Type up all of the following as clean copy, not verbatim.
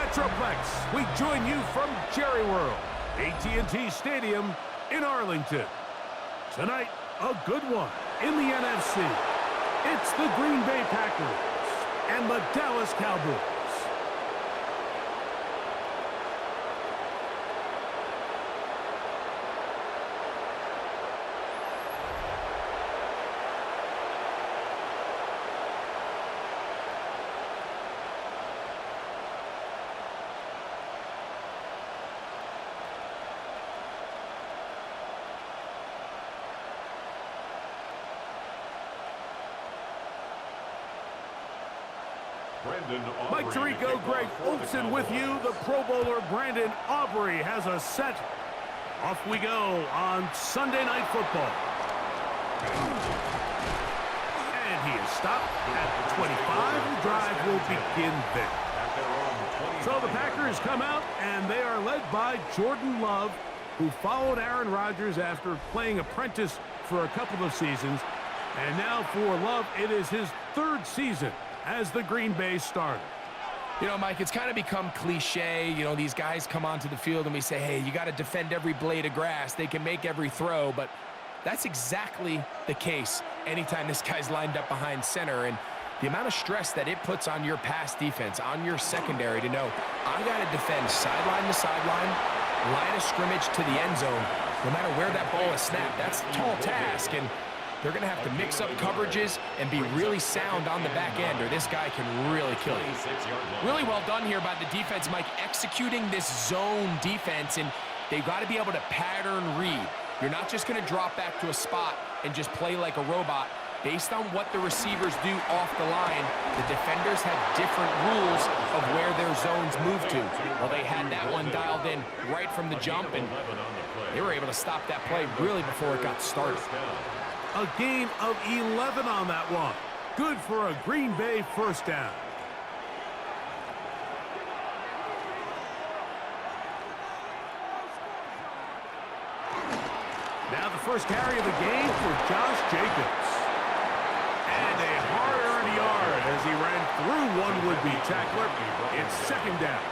Metroplex, we join you from Jerry World, AT&T Stadium in Arlington. Tonight, a good one in the NFC. It's the Green Bay Packers and the Dallas Cowboys. Mike Tirico, Greg Olson with you. The Pro Bowler Brandon Aubrey has us set. Off we go on Sunday Night Football. And he is stopped at the 25. The drive will begin there. So the Packers come out, and they are led by Jordan Love, who followed Aaron Rodgers after playing apprentice for a couple of seasons. And now for Love, it is his third season as the Green Bay starter. You know, Mike, it's kind of become cliche. You know, these guys come onto the field and we say, hey, you got to defend every blade of grass. They can make every throw, but that's exactly the case anytime this guy's lined up behind center. And the amount of stress that it puts on your pass defense, on your secondary to know, I got to defend sideline to sideline, line of scrimmage to the end zone, no matter where that ball is snapped. That's a tall task, and they're going to have to mix up coverages and be really sound on the back end, or this guy can really kill you. Really well done here by the defense, Mike, executing this zone defense, and they've got to be able to pattern read. You're not just going to drop back to a spot and just play like a robot. Based on what the receivers do off the line, the defenders have different rules of where their zones move to. Well, they had that one dialed in right from the jump, and they were able to stop that play really before it got started. A gain of 11 on that one. Good for a Green Bay first down. Now the first carry of the game for Josh Jacobs. And a hard-earned yard as he ran through one would-be tackler. It's second down.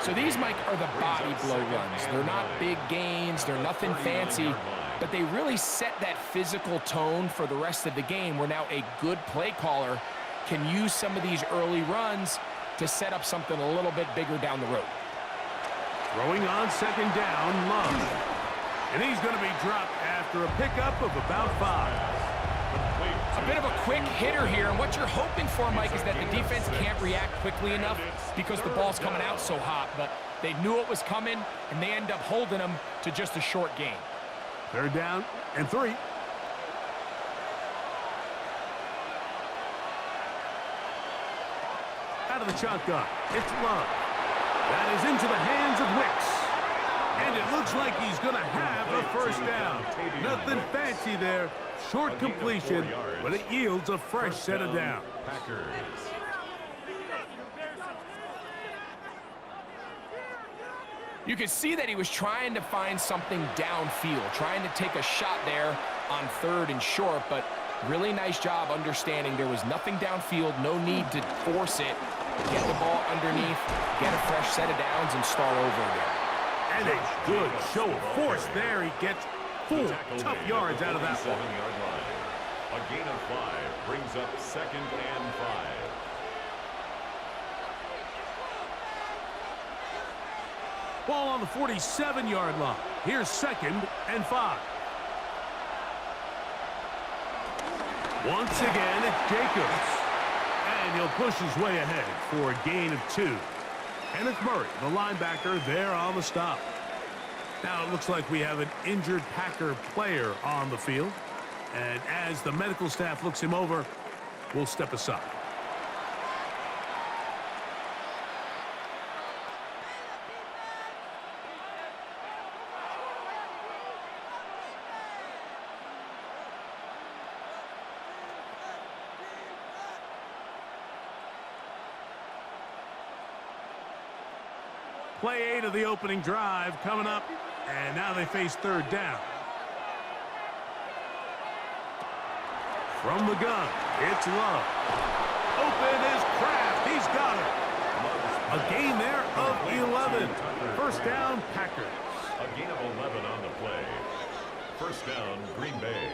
So these, Mike, are the body blow runs. They're not big gains. They're nothing fancy. But they really set that physical tone for the rest of the game, where now a good play caller can use some of these early runs to set up something a little bit bigger down the road. Throwing on second down, Love. And he's going to be dropped after a pickup of about 5. A bit of a quick hitter here, and what you're hoping for, Mike, is that the defense can't react quickly enough because the ball's coming out so hot. But they knew it was coming, and they end up holding them to just a short gain. Third down and 3. Out of the shotgun, it's Love. That is into the hands of Wicks. And it looks like he's going to have a first down. Nothing fancy there. Short completion, but it yields a fresh set of downs. You could see that he was trying to find something downfield, trying to take a shot there on third and short, but really nice job understanding there was nothing downfield, no need to force it. Get the ball underneath, get a fresh set of downs, and start over again. And a good show of force there. He gets 4 tough yards out of that one. A gain of 5 brings up second and 5. Ball on the 47-yard line. Here's second and 5. Once again, it's Jacobs. And he'll push his way ahead for a gain of 2. Kenneth Murray, the linebacker, there on the stop. Now it looks like we have an injured Packer player on the field. And as the medical staff looks him over, we'll step aside. Play 8 of the opening drive coming up, and now they face third down. From the gun, it's Love. Open is Kraft. He's got it. A gain there of 11. First down, Packers. A gain of 11 on the play. First down, Green Bay.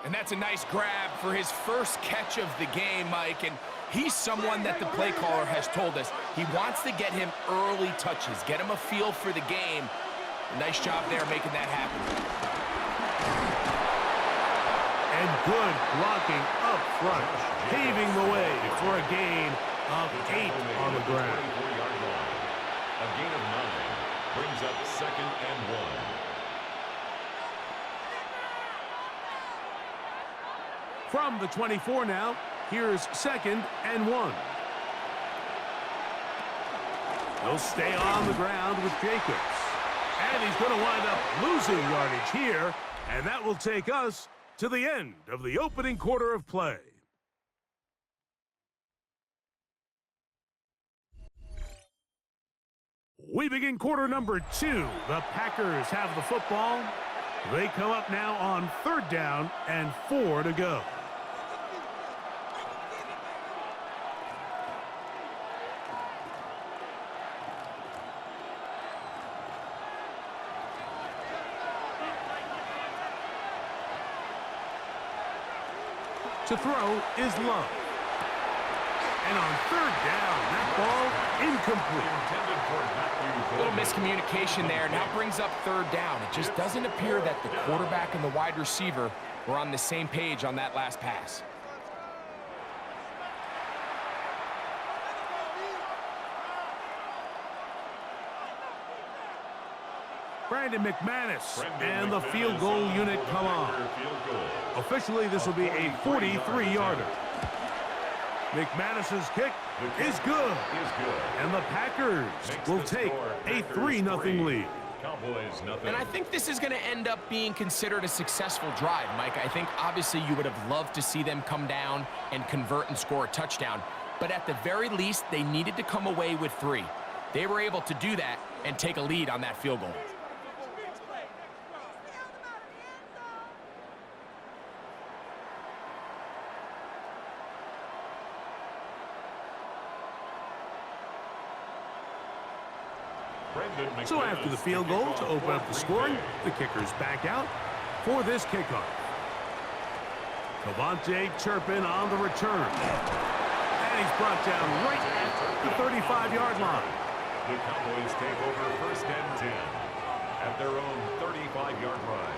And that's a nice grab for his first catch of the game, Mike. And he's someone that the play caller has told us he wants to get him early touches, get him a feel for the game. A nice job there making that happen. And good blocking up front, paving the way for a gain of 8 on the ground. A gain of 9 brings up second and 1. From the 24 now, here's second and 1. He'll stay on the ground with Jacobs. And he's going to wind up losing yardage here, and that will take us to the end of the opening quarter of play. We begin quarter number 2. The Packers have the football. They come up now on third down and 4 to go. To throw is Love. And on third down, that ball incomplete. A little miscommunication there. Now brings up third down. It just doesn't appear that the quarterback and the wide receiver were on the same page on that last pass. Brandon McManus and the field goal unit come on. Officially, this will be a 43-yarder. McManus's kick is good. And the Packers will take a 3-0 lead. Cowboys nothing. And I think this is going to end up being considered a successful drive, Mike. I think obviously you would have loved to see them come down and convert and score a touchdown. But at the very least, they needed to come away with 3. They were able to do that and take a lead on that field goal. So after the field goal to open up the scoring, the kicker's back out for this kickoff. Cavante Turpin on the return. And he's brought down right at the 35-yard line. The Cowboys take over first and 10 at their own 35-yard line.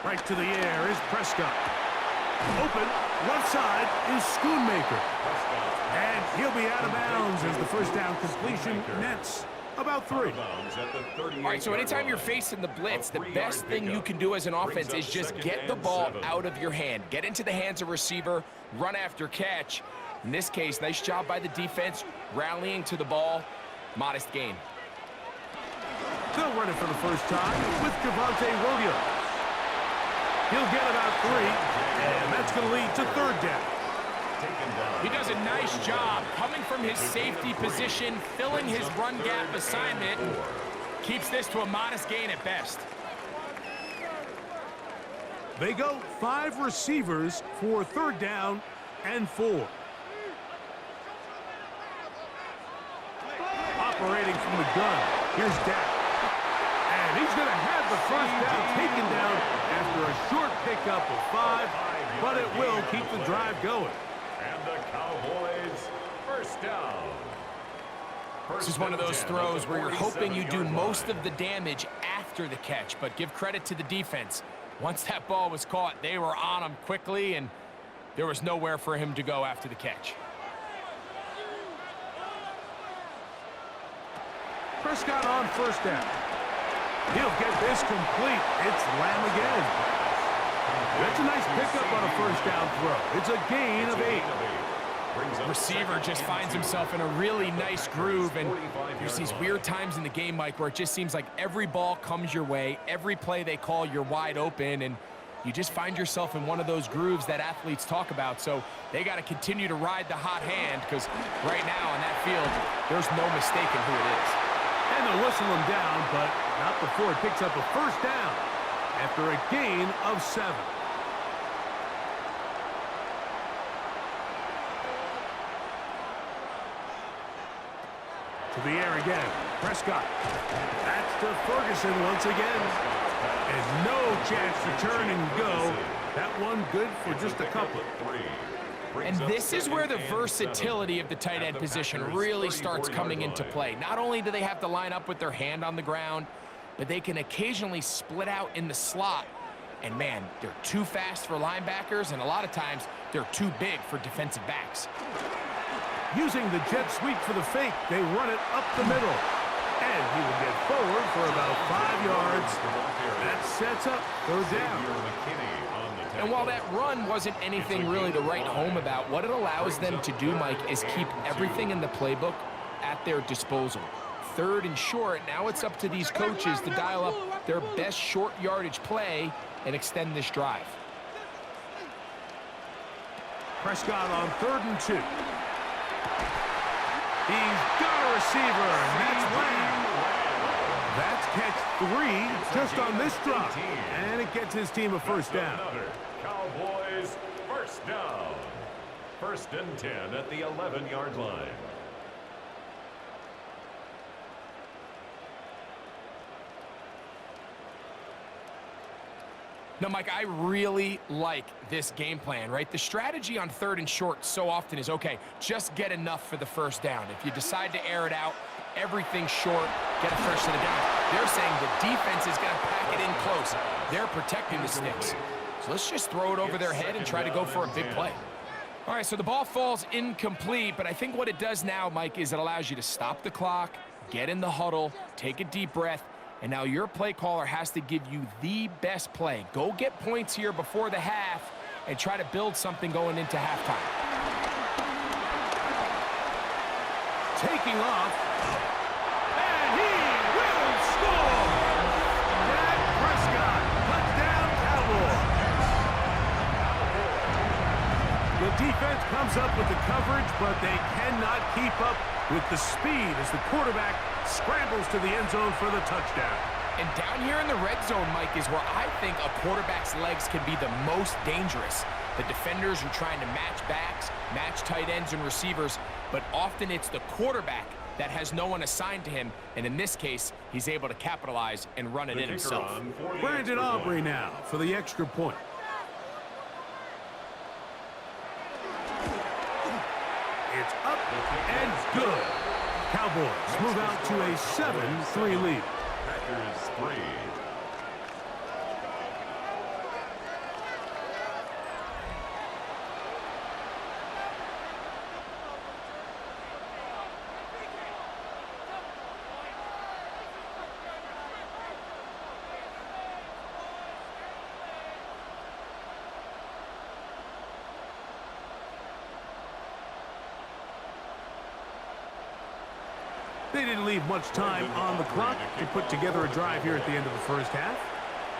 Right to the air is Prescott. Open, left side is Schoonmaker. And he'll be out of bounds as the first down completion nets about 3. All right, so anytime you're facing the blitz, the best thing you can do as an offense is just get the ball out of your hand. Get into the hands of receiver, run after catch. In this case, nice job by the defense, rallying to the ball. Modest gain. They'll run it for the first time with Cavante Williams. He'll get about 3, and that's going to lead to third down. He does a nice job coming from his safety position, filling his run gap assignment, and keeps this to a modest gain at best. They go 5 receivers for third down and 4. Operating from the gun, here's Dak. And he's going to have the first down taken down after a short pickup of 5, but it will keep the drive going. And the Cowboys first down. This is one of those throws where you're hoping you do most of the damage after the catch, but give credit to the defense. Once that ball was caught, they were on him quickly, and there was nowhere for him to go after the catch. Prescott on first down. He'll get this complete. It's Lamb again. That's a nice pickup on a first down throw. It's a gain of 8. Receiver just finds himself in a really nice groove, and there's these weird times in the game, Mike, where it just seems like every ball comes your way, every play they call, you're wide open, and you just find yourself in one of those grooves that athletes talk about. So they got to continue to ride the hot hand, because right now on that field, there's no mistaking who it is. And they'll whistle him down, but not before it picks up a first down after a gain of 7. To the air again. Prescott. That's to Ferguson once again. And no chance to turn and go. That one good for just a couple. And this is where the versatility of the tight end position really starts coming into play. Not only do they have to line up with their hand on the ground, but they can occasionally split out in the slot. And man, they're too fast for linebackers, and a lot of times they're too big for defensive backs. Using the jet sweep for the fake, they run it up the middle. And he will get forward for about 5 yards. That sets up 3rd down. And while that run wasn't anything really to write home about, what it allows them to do, Mike, is keep everything in the playbook at their disposal. 3rd and short, now it's up to these coaches to dial up their best short yardage play and extend this drive. Prescott on 3rd and 2. He's got a receiver, and that's Lamb. That's catch 3 just on this drop. And it gets his team a first down. Cowboys first down. 1st and 10 at the 11-yard line. Now, Mike, I really like this game plan, right? The strategy on 3rd and short so often is, okay, just get enough for the first down. If you decide to air it out, everything's short, get a fresh set of downs. They're saying the defense is going to pack it in close. They're protecting the sticks. So let's just throw it over their head and try to go for a big play. All right, so the ball falls incomplete, but I think what it does now, Mike, is it allows you to stop the clock, get in the huddle, take a deep breath, and now your play caller has to give you the best play. Go get points here before the half and try to build something going into halftime. Taking off. And he will score! Dak Prescott, touchdown Cowboys. The defense comes up with the coverage, but they cannot keep up with the speed as the quarterback scrambles to the end zone for the touchdown. And down here in the red zone, Mike, is where I think a quarterback's legs can be the most dangerous. The defenders are trying to match backs, match tight ends and receivers, but often it's the quarterback that has no one assigned to him, and in this case, he's able to capitalize and run it in himself. Brandon Aubrey now for the extra point. It's up and good. Cowboys move out to a 7-3 lead. Packers 3. They didn't leave much time on the clock to put together a drive here at the end of the first half.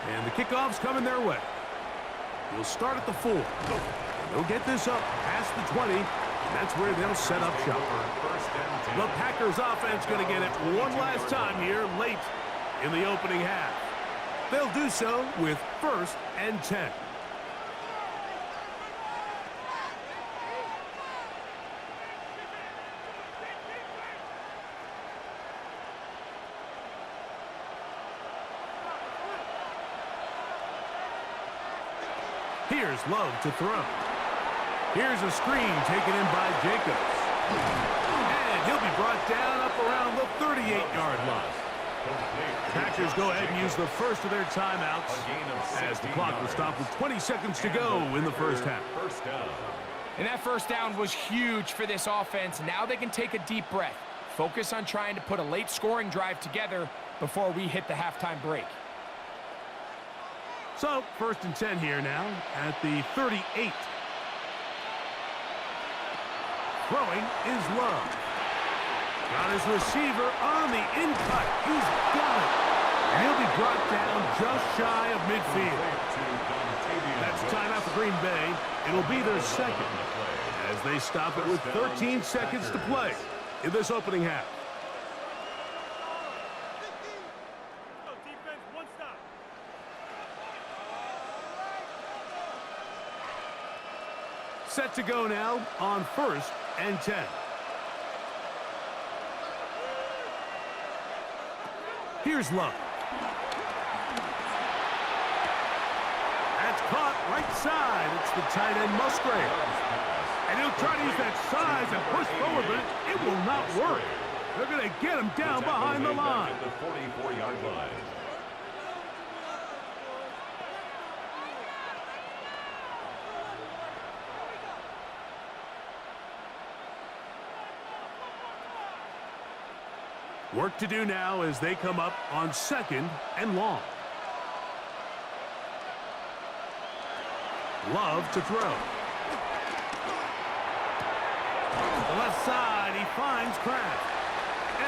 And the kickoff's coming their way. We'll start at the 4. They'll get this up past the 20, and that's where they'll set up shop. The Packers offense going to get it one last time here late in the opening half. They'll do so with 1st and 10. Here's Love to throw. Here's a screen taken in by Jacobs. And he'll be brought down up around the 38-yard line. Packers go ahead and use the first of their timeouts as the clock will stop with 20 seconds to go in the first half. And that first down was huge for this offense. Now they can take a deep breath. Focus on trying to put a late scoring drive together before we hit the halftime break. So, 1st and 10 here now at the 38. Throwing is Love. Got his receiver on the in-cut. He's got it. And he'll be brought down just shy of midfield. That's timeout for Green Bay. It'll be their second as they stop it with 13 seconds to play in this opening half. Set to go now on 1st and 10. Here's Love. That's caught right side. It's the tight end Musgrave. And he'll try to use that size and push forward, but it will not work. They're going to get him down behind the line. The 44-yard line. Work to do now as they come up on 2nd and long. Love to throw. The left side, he finds Kraft.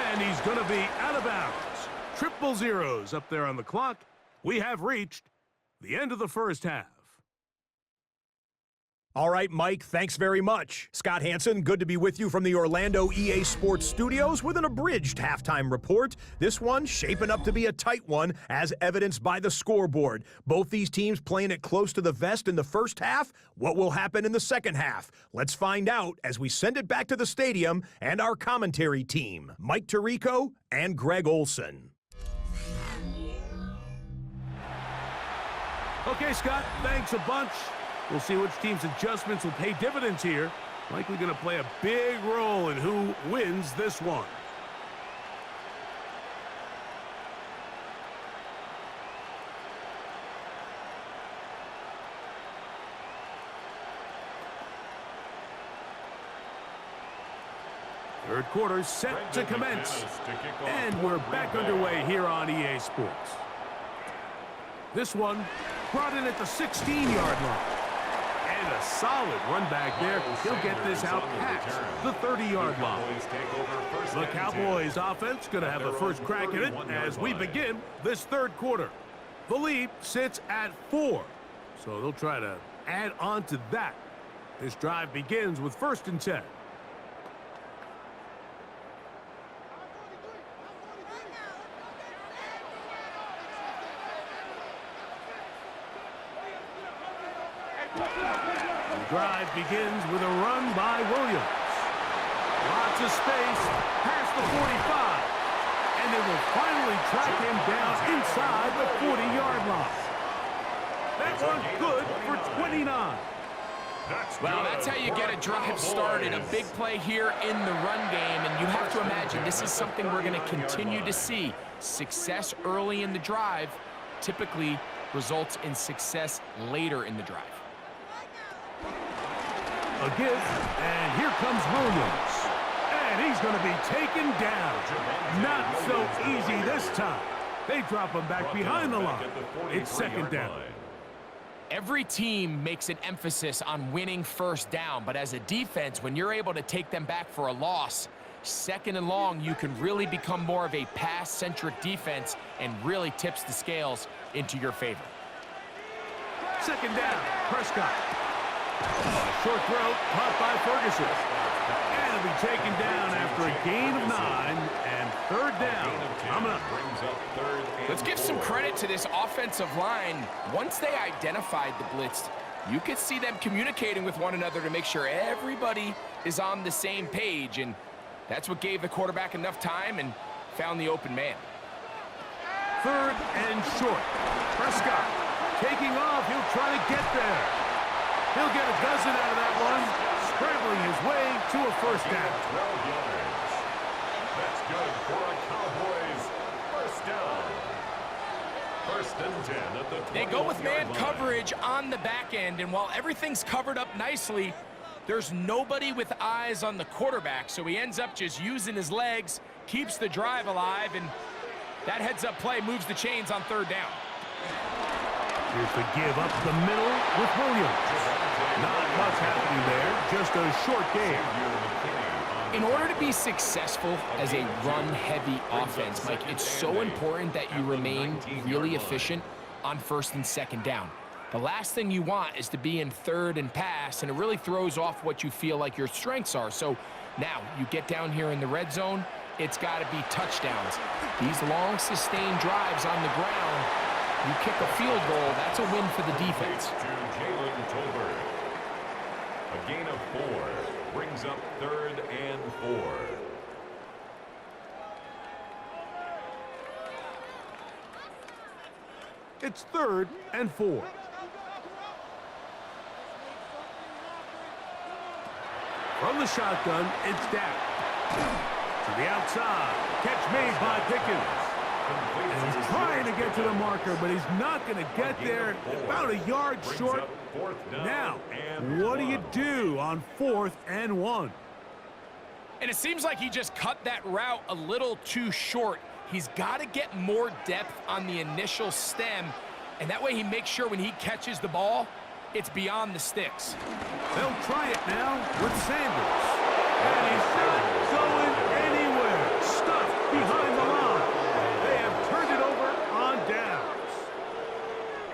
And he's going to be out of bounds. Triple zeros up there on the clock. We have reached the end of the first half. All right, Mike, thanks very much. Scott Hansen, good to be with you from the Orlando EA Sports Studios with an abridged halftime report. This one shaping up to be a tight one, as evidenced by the scoreboard. Both these teams playing it close to the vest in the first half. What will happen in the second half? Let's find out as we send it back to the stadium and our commentary team, Mike Tirico and Greg Olson. Okay, Scott, thanks a bunch. We'll see which team's adjustments will pay dividends here. Likely going to play a big role in who wins this one. Third quarter set to commence. And we're back underway here on EA Sports. This one brought in at the 16-yard line. And a solid run back there. He'll get this out past the 30-yard line. The Cowboys offense going to have the first crack at it as we begin this third quarter. The lead sits at 4, so they'll try to add on to that. This drive begins with 1st and 10. The drive begins with a run by Williams. Lots of space past the 45. And they will finally track him down inside the 40-yard line. That one's good for 29. Well, that's how you get a drive started. A big play here in the run game, and you have to imagine this is something we're going to continue to see. Success early in the drive typically results in success later in the drive. A give, and here comes Williams. And he's going to be taken down. Not so easy this time. They drop him back behind the line. It's 2nd down. Every team makes an emphasis on winning first down, but as a defense, when you're able to take them back for a loss, 2nd and long, you can really become more of a pass-centric defense and really tips the scales into your favor. 2nd down, Prescott. Short throw, caught by Ferguson. And it'll be taken down after a gain of 9 and 3rd down. Coming up. Let's give some credit to this offensive line. Once they identified the blitz, you could see them communicating with one another to make sure everybody is on the same page, and that's what gave the quarterback enough time and found the open man. 3rd and short. Prescott taking off. He'll try to get there. He'll get a dozen out of that one, scrambling his way to a 1st down. 12 yards. That's good for a Cowboys 1st down. 1st and 10 at the 21-yard line. They go with man coverage on the back end, and while everything's covered up nicely, there's nobody with eyes on the quarterback, so he ends up just using his legs, keeps the drive alive, and that heads-up play moves the chains on 3rd down. Here's the give up the middle with Williams. Not much happening there, just a short game. In order to be successful as a run-heavy offense, Mike, it's so important that you remain really efficient on first and second down. The last thing you want is to be in third and pass, and it really throws off what you feel like your strengths are. So now you get down here in the red zone, it's got to be touchdowns. These long, sustained drives on the ground, you kick a field goal, that's a win for the defense. A gain of 4 brings up 3rd and 4. It's 3rd and 4. From the shotgun, it's down. To the outside. Catch made by Pickens. And he's trying to get to the marker, but he's not going to get there. About a yard short. Now, what do you do on 4th and 1? And it seems like he just cut that route a little too short. He's got to get more depth on the initial stem, and that way he makes sure when he catches the ball, it's beyond the sticks. They'll try it now with Sanders. And he's not going anywhere. Stuffed behind the line. They have turned it over on downs.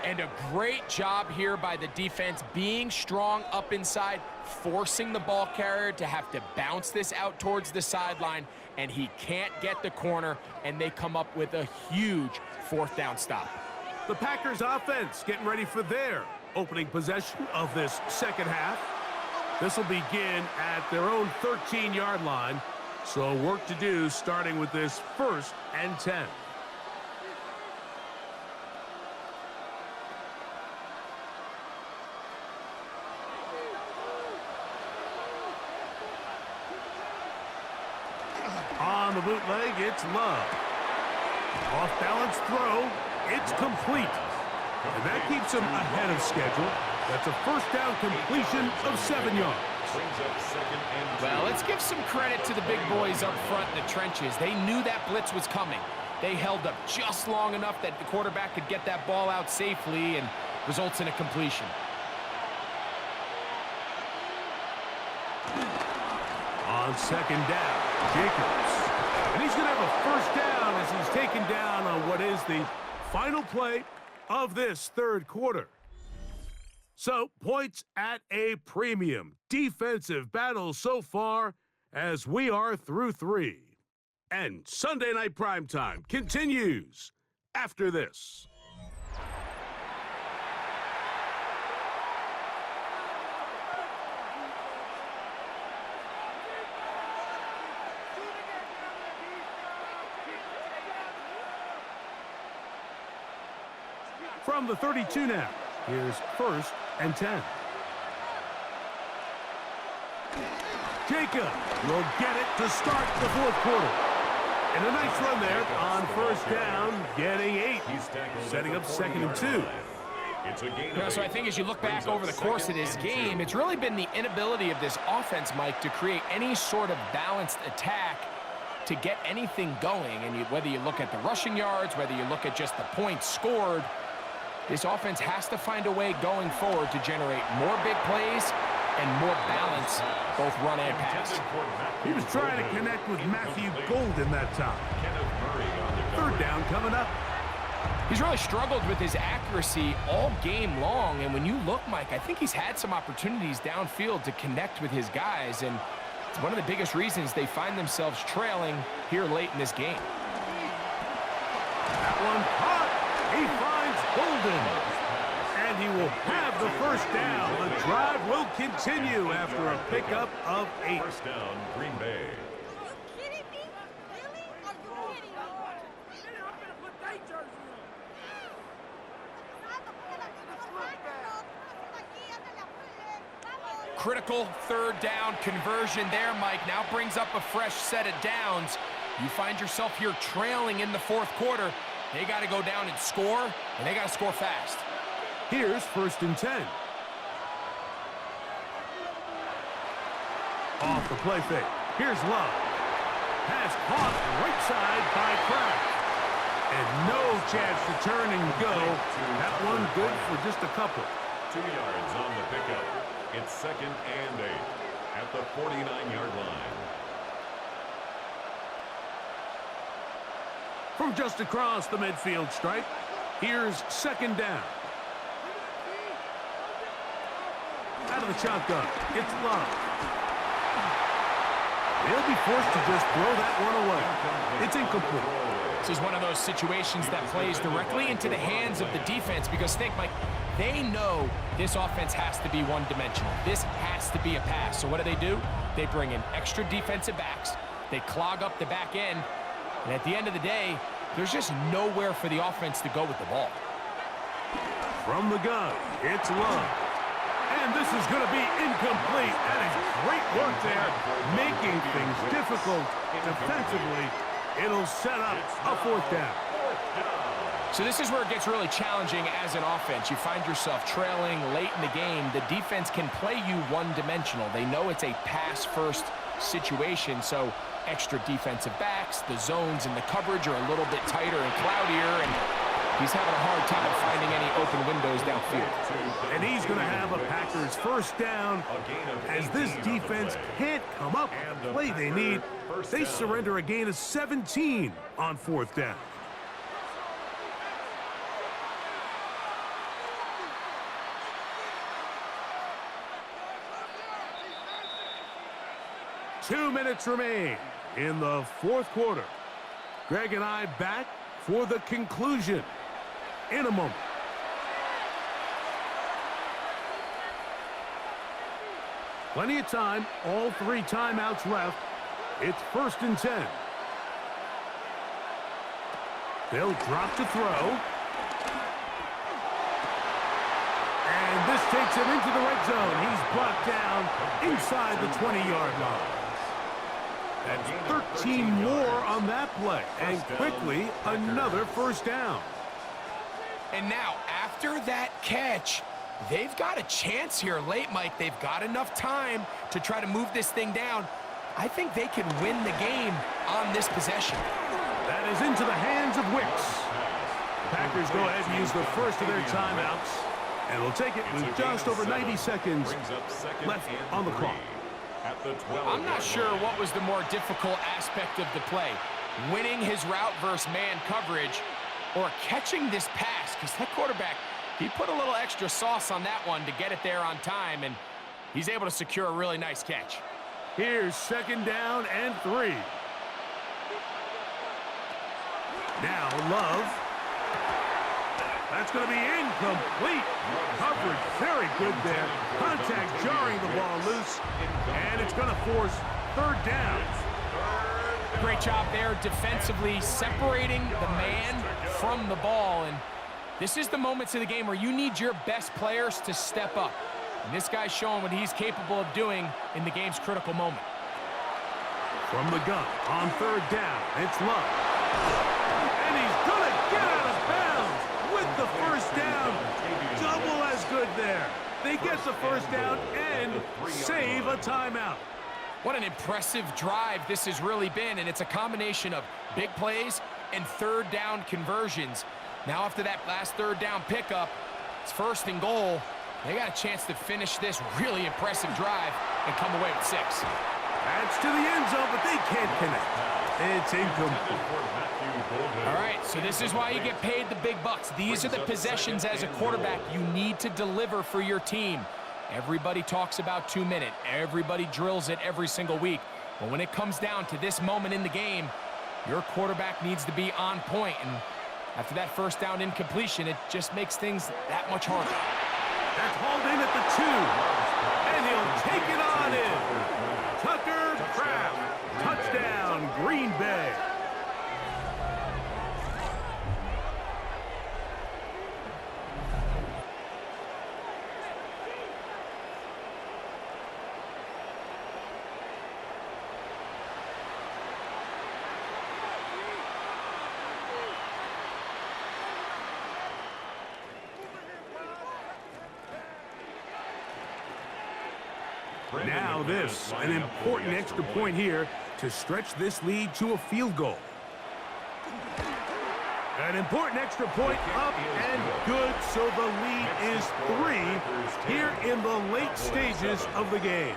And a great job here by the defense, being strong up inside, forcing the ball carrier to have to bounce this out towards the sideline, and he can't get the corner, and they come up with a huge 4th down stop. The Packers offense getting ready for their opening possession of this second half. This will begin at their own 13-yard line. So work to do starting with this 1st and 10. On the bootleg, it's Love. Off-balance throw. It's complete. And that keeps him ahead of schedule. That's a 1st down completion of 7 yards. Well, let's give some credit to the big boys up front in the trenches. They knew that blitz was coming. They held up just long enough that the quarterback could get that ball out safely, and results in a completion. On 2nd down, Jacobs. And he's going to have a 1st down as he's taken down on what is the final play of this 3rd quarter. So, points at a premium. Defensive battle so far as we are through 3. And Sunday Night Primetime continues after this. From the 32 now, here's 1st and 10. Jacob will get it to start the 4th quarter. And a nice run there on 1st down, getting 8. Setting up 2nd and 2. So I think as you look back over the course of this game, it's really been the inability of this offense, Mike, to create any sort of balanced attack to get anything going. And whether you look at the rushing yards, whether you look at just the points scored, this offense has to find a way going forward to generate more big plays and more balance, both run and pass. He was trying to connect with Matthew Golden that time. 3rd down coming up. He's really struggled with his accuracy all game long, and when you look, Mike, I think he's had some opportunities downfield to connect with his guys, and it's one of the biggest reasons they find themselves trailing here late in this game. That one caught. He finds Golden. And he will have the 1st down. The drive will continue after a pickup of 8. 1st down, Green Bay. Are you kidding me? Really? Are you kidding me? Critical 3rd down conversion there, Mike. Now brings up a fresh set of downs. You find yourself here trailing in the 4th quarter. They got to go down and score, and they got to score fast. Here's 1st and 10. Off the play fake. Here's Love. Pass caught right side by Kraft. And no chance to turn and go. That one good for just a couple. 2 yards on the pickup. It's 2nd and 8 at the 49-yard line. From just across the midfield stripe, here's 2nd down. Out of the shotgun, it's Love. They'll be forced to just throw that one away. It's incomplete. This is one of those situations that plays directly into the hands of the defense because think, Mike, they know this offense has to be one-dimensional. This has to be a pass. So what do? They bring in extra defensive backs. They clog up the back end. And at the end of the day, there's just nowhere for the offense to go with the ball. From the gun, it's Love. And this is going to be incomplete. That is great work there, making things difficult defensively. It'll set up a 4th down. So this is where it gets really challenging as an offense. You find yourself trailing late in the game. The defense can play you one-dimensional. They know it's a pass-first situation, so extra defensive backs, the zones and the coverage are a little bit tighter and cloudier, and he's having a hard time finding any open windows downfield. And he's going to have a Packers 1st down as this defense can't come up with the play they need. They surrender a gain of 17 on 4th down. Two minutes remain in the 4th quarter. Greg and I back for the conclusion in a moment. Plenty of time, all 3 timeouts left. It's 1st and 10. They'll drop to throw. And this takes him into the red zone. He's brought down inside the 20-yard line. That's 13 more on that play. And quickly, another 1st down. And now, after that catch, they've got a chance here late, Mike. They've got enough time to try to move this thing down. I think they can win the game on this possession. That is into the hands of Wicks. Packers go ahead and use the first of their timeouts. And we'll take it with just over 90 seconds left on the clock. I'm not sure what was the more difficult aspect of the play. Winning his route versus man coverage or catching this pass, because that quarterback, he put a little extra sauce on that one to get it there on time, and he's able to secure a really nice catch. Here's 2nd down and 3. Now Love. That's going to be incomplete. Coverage very good there. Contact jarring the ball loose. And it's going to force 3rd down. Great job there defensively separating the man from the ball. And this is the moments of the game where you need your best players to step up. And this guy's showing what he's capable of doing in the game's critical moment. From the gun on 3rd down, it's Love. And he's going to get out of bounds with the 1st down. Double as good there. They get the 1st down and save a timeout. What an impressive drive this has really been, and it's a combination of big plays and 3rd down conversions. Now after that last 3rd down pickup, it's 1st and goal. They got a chance to finish this really impressive drive and come away with 6. That's to the end zone, but they can't connect. It's incomplete. All right, so this is why you get paid the big bucks. These are the possessions as a quarterback you need to deliver for your team. Everybody talks about 2-minute. Everybody drills it every single week. But when it comes down to this moment in the game, your quarterback needs to be on point. And after that 1st down incompletion, it just makes things that much harder. That's hauled in at the 2. And he'll take it on in. Tucker Kraft. Touchdown, Green Bay. Now this, an important extra point here to stretch this lead to a field goal. An important extra point up and good, so the lead is 3 here in the late stages of the game.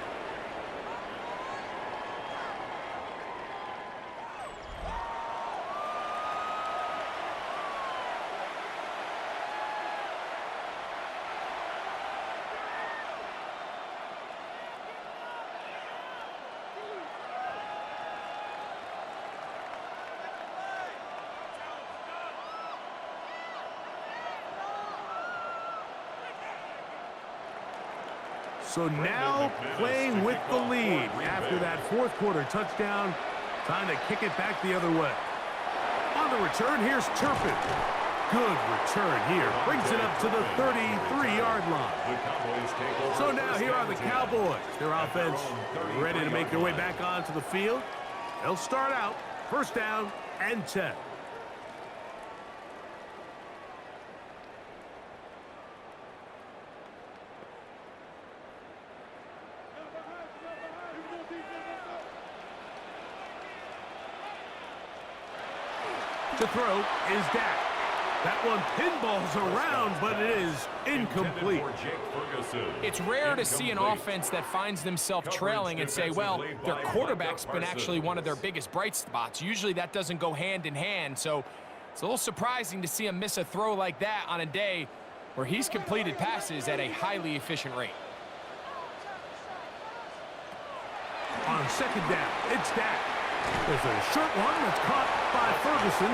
So now playing with the lead after that fourth quarter touchdown. Time to kick it back the other way. On the return, here's Turpin. Good return here. Brings it up to the 33-yard line. So now here are the Cowboys. Their offense ready to make their way back onto the field. They'll start out first down and 10. To throw is Dak. That one pinballs around, but it is incomplete. It's rare to see an offense that finds themselves trailing and say, well, their quarterback's been actually one of their biggest bright spots. Usually that doesn't go hand in hand, so it's a little surprising to see him miss a throw like that on a day where he's completed passes at a highly efficient rate. On second down, it's Dak. There's a short one that's caught by Ferguson,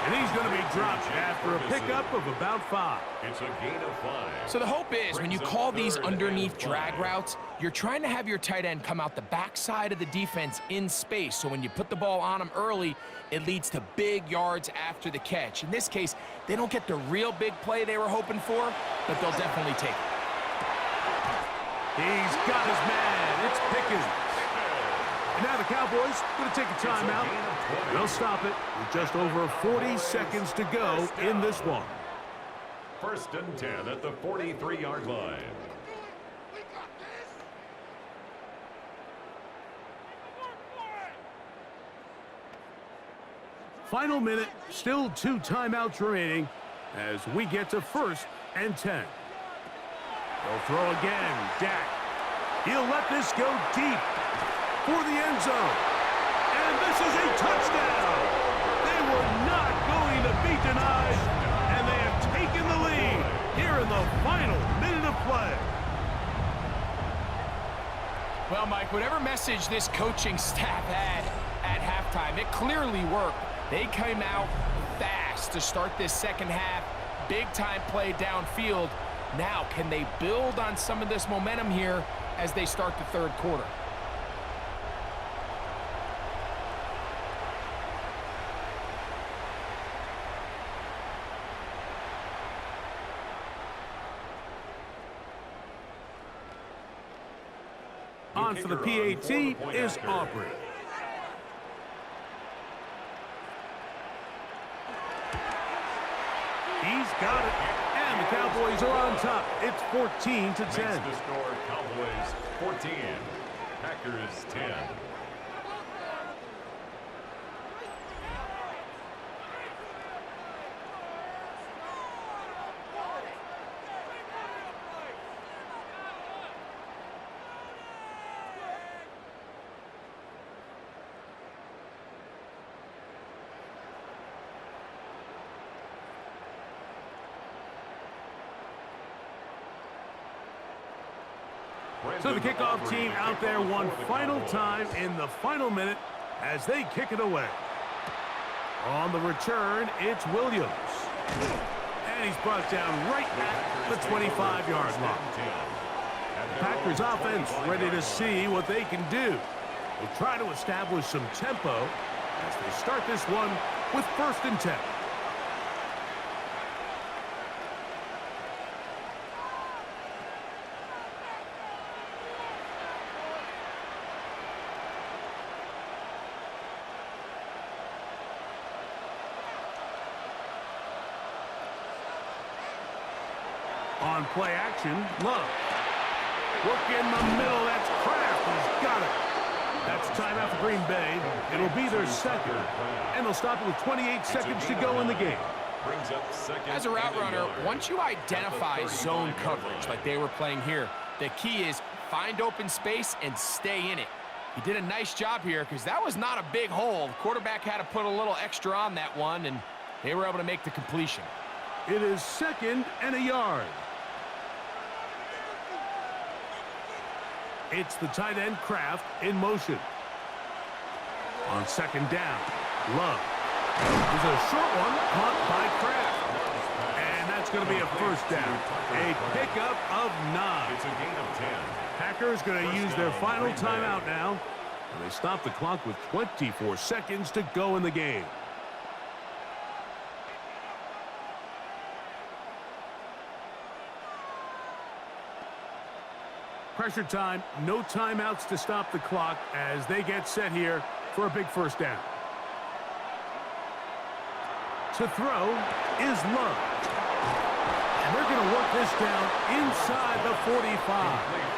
and he's going to be dropped after a pickup of about 5. It's a gain of 5. So the hope is when you call these underneath drag routes, you're trying to have your tight end come out the backside of the defense in space. So when you put the ball on him early, it leads to big yards after the catch. In this case, they don't get the real big play they were hoping for, but they'll definitely take it. He's got his man. It's Pickens. And now the Cowboys going to take a timeout. They'll stop it with just over 40 seconds to go in this one. First and 10 at the 43-yard line. Final minute, still 2 timeouts remaining as we get to first and 10. They'll throw again. Dak. He'll let this go deep for the end zone. And this is a touchdown. They were not going to be denied, and they have taken the lead here in the final minute of play. Well, Mike, whatever message this coaching staff had at halftime, it clearly worked. They came out fast to start this second half. Big-time play downfield. Now, can they build on some of this momentum here as they start the third quarter? On for the PAT is Aubrey. He's got it. And the Cowboys are on top. It's 14-10. Makes the score Cowboys 14, Packers 10. So the kickoff team out there one final time in the final minute as they kick it away. On the return, it's Williams. And he's brought down right at the 25-yard line. The Packers offense ready to see what they can do. They'll try to establish some tempo as they start this one with first and 10. On play action, Love. Work in the middle, that's Kraft, he's got it. That's timeout for Green Bay. It'll be their second, and they'll stop it with 28 seconds to go in the game. brings up second. As a route and runner, yard. once you identify At the zone 35-yard coverage line. like they were playing here, the key is find open space and stay in it. He did a nice job here because that was not a big hole. The quarterback had to put a little extra on that one, and they were able to make the completion. It is 2nd and a yard. It's the tight end Kraft in motion. On 2nd down, Love. There's a short one caught by Kraft. And that's going to be a 1st down. A pickup of 9. It's a gain of 10. Packers going to use their final timeout now. And they stop the clock with 24 seconds to go in the game. Pressure time, no timeouts to stop the clock as they get set here for a big 1st down. To throw is Love. And they're going to work this down inside the 45.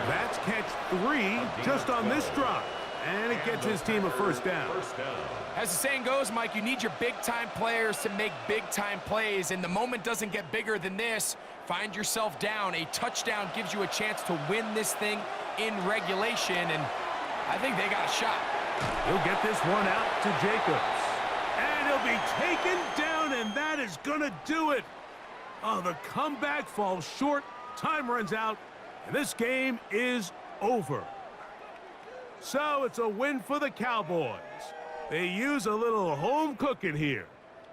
That's catch 3 just on this drive. And it gets his team a 1st down. As the saying goes, Mike, you need your big-time players to make big-time plays, and the moment doesn't get bigger than this. Find yourself down. A touchdown gives you a chance to win this thing in regulation, and I think they got a shot. He'll get this one out to Jacobs. And he'll be taken down, and that is going to do it. Oh, the comeback falls short. Time runs out, and this game is over. So it's a win for the Cowboys. They use a little home cooking here.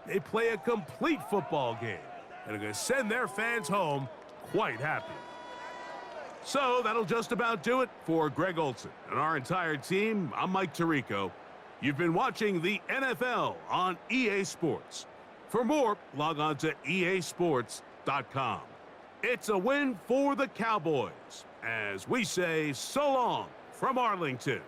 They play a complete football game and are going to send their fans home quite happy. So that'll just about do it for Greg Olson and our entire team. I'm Mike Tirico. You've been watching the NFL on EA Sports. For more, log on to easports.com. It's a win for the Cowboys as we say so long from Arlington.